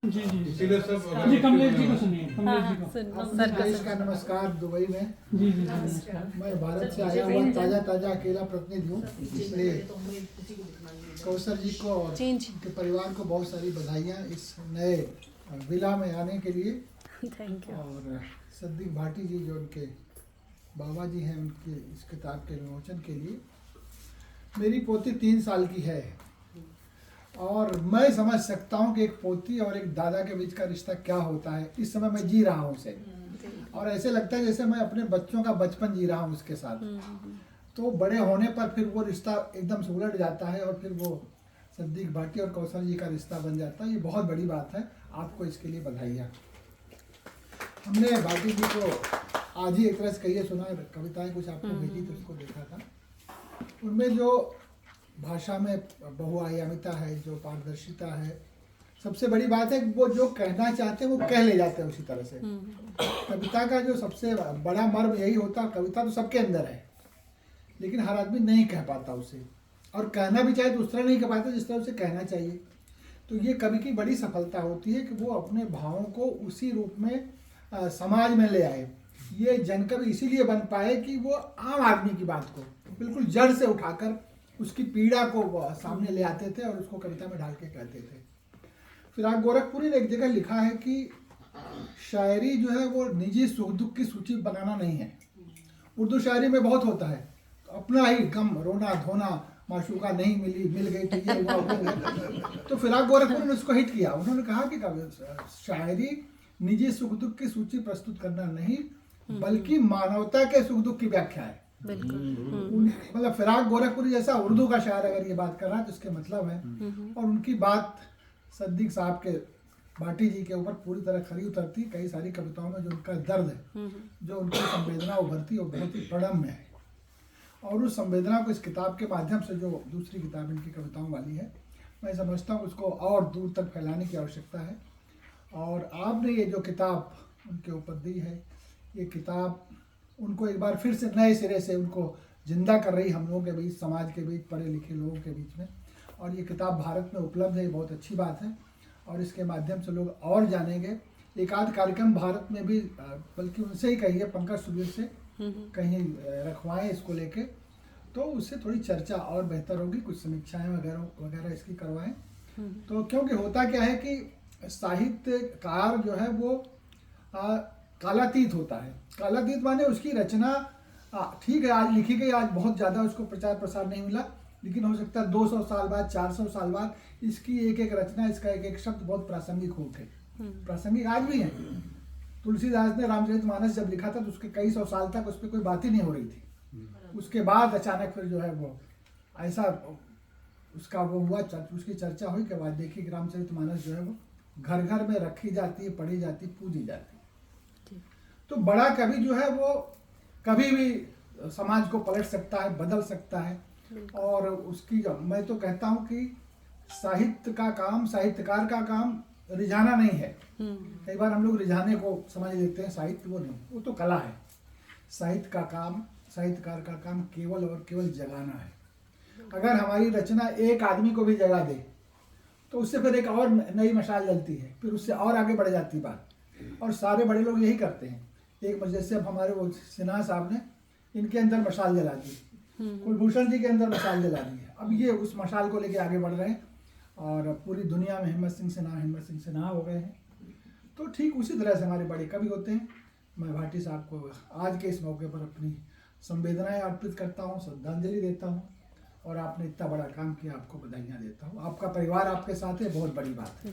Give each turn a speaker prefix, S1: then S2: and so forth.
S1: जी जी
S2: इसीलिए सब
S1: जी कमलेश जी को सुनिए, कमलेश जी को।
S3: अपने देश का नमस्कार दुबई में।
S1: जी जी नमस्कार।
S3: मैं भारत से आया हुआ ताज़ा अकेला प्रतिनिधि हूँ, इसलिए कौसर जी को और उनके परिवार को बहुत सारी बधाइयाँ इस नए विला में आने के लिए।
S4: Thank you.
S3: और सिद्दीक भाटी जी जो उनके बाबा जी हैं, उनके इस किताब के विमोचन के लिए। मेरी पोती 3 साल की है और मैं समझ सकता हूँ कि एक पोती और एक दादा के बीच का रिश्ता क्या होता है। इस समय मैं जी रहा हूँ उसे, और ऐसे लगता है जैसे मैं अपने बच्चों का बचपन जी रहा हूँ उसके साथ। तो बड़े होने पर फिर वो रिश्ता एकदम से उलट जाता है और फिर वो सिद्दीक भाटी और कौसर जी का रिश्ता बन जाता है। ये बहुत बड़ी बात है, आपको इसके लिए बधाइयाँ। हमने भाटी जी को आज ही एक तरह से कहिए सुना, कविताएं कुछ आपको भेजी थी, उसको देखा था। उनमें जो भाषा में बहुआयामिता है, जो पारदर्शिता है, सबसे बड़ी बात है वो जो कहना चाहते हैं वो कह ले जाते हैं उसी तरह से। कविता का जो सबसे बड़ा मर्म यही होता है, कविता तो सबके अंदर है लेकिन हर आदमी नहीं कह पाता उसे, और कहना भी चाहे तो उस तरह नहीं कह पाता जिस तरह उसे कहना चाहिए। तो ये कवि की बड़ी सफलता होती है कि वो अपने भावों को उसी रूप में समाज में ले आए। ये जनकवि इसीलिए बन पाए कि वो आम आदमी की बात को बिल्कुल जड़ से उठाकर उसकी पीड़ा को सामने ले आते थे और उसको कविता में ढाल के कहते थे। फिराक गोरखपुरी ने एक जगह लिखा है कि शायरी जो है वो निजी सुख दुख की सूची बनाना नहीं है। उर्दू शायरी में बहुत होता है, तो अपना ही गम, रोना धोना, माशूका नहीं मिली, मिल गई तो ये हुआ वो हुआ। तो फिराक गोरखपुरी ने उसको हिट किया। उन्होंने कहा कि शायरी निजी सुख दुख की सूची प्रस्तुत करना नहीं बल्कि मानवता के सुख दुख की व्याख्या है। मतलब फिराक गोरखपुरी जैसा उर्दू का शायर अगर ये बात कर रहा है तो इसके मतलब है। और उनकी बात सिद्दीक साहब के भाटी जी के ऊपर पूरी तरह खरी उतरती। कई सारी कविताओं में जो उनका दर्द है, जो उनकी संवेदना उभरती है, वो बहुत ही प्रणम्य है। और उस संवेदना को इस किताब के माध्यम से, जो दूसरी किताब इनकी कविताओं वाली है, मैं समझता हूँ उसको और दूर तक फैलाने की आवश्यकता है। और आपने ये जो किताब उनके ऊपर दी है, ये किताब उनको एक बार फिर से नए सिरे से उनको जिंदा कर रही, हम लोगों के बीच, समाज के बीच, पढ़े लिखे लोगों के बीच में। और ये किताब भारत में उपलब्ध है, ये बहुत अच्छी बात है और इसके माध्यम से लोग और जानेंगे। एक आध कार्यक्रम भारत में भी, बल्कि उनसे ही कहिए, पंकज सुबीर से कहीं रखवाएं इसको लेके, तो उससे थोड़ी चर्चा और बेहतर होगी। कुछ समीक्षाएं वगैरह इसकी करवाएं। तो क्योंकि होता क्या है कि साहित्यकार जो है वो कालातीत होता है। कालातीत माने उसकी रचना ठीक है, आज लिखी गई, आज बहुत ज़्यादा उसको प्रचार प्रसार नहीं मिला, लेकिन हो सकता है 200 साल बाद, 400 साल बाद इसकी एक एक रचना, इसका एक एक शब्द बहुत प्रासंगिक हो उठे। प्रासंगिक आज भी है। तुलसीदास ने रामचरितमानस जब लिखा था तो उसके कई सौ साल तक उस पर कोई बात ही नहीं हो रही थी। उसके बाद अचानक फिर जो है वो ऐसा उसका वो हुआ, उसकी चर्चा हुई के बाद देखिए कि रामचरितमानस जो है वो घर घर में रखी जाती है, पढ़ी जाती, पूजी जाती। तो बड़ा कवि जो है वो कभी भी समाज को पलट सकता है, बदल सकता है। और उसकी, मैं तो कहता हूँ कि साहित्य का काम, साहित्यकार का काम रिझाना नहीं है। कई बार हम लोग रिझाने को समझ लेते हैं, साहित्य वो नहीं, वो तो कला है। साहित्य का काम, साहित्यकार का काम केवल और केवल जगाना है। अगर हमारी रचना एक आदमी को भी जगा दे तो उससे फिर एक और नई मशाल जलती है, फिर उससे और आगे बढ़ जाती बात। और सारे बड़े लोग यही करते हैं। एक वजह से अब हमारे वो सिन्हा साहब ने इनके अंदर मशाल जला दी, कुलभूषण जी के अंदर मशाल जला दी है। अब ये उस मशाल को लेके आगे बढ़ रहे हैं और पूरी दुनिया में हिम्मत सिंह सिन्हा हो गए हैं। तो ठीक उसी तरह से हमारे बड़े कवि होते हैं। मैं भाटी साहब को आज के इस मौके पर अपनी संवेदनाएं अर्पित करता हूँ, श्रद्धांजलि देता हूँ और आपने इतना बड़ा काम किया, आपको बधाइयाँ देता हूँ। आपका परिवार आपके साथ है, बहुत बड़ी बात है।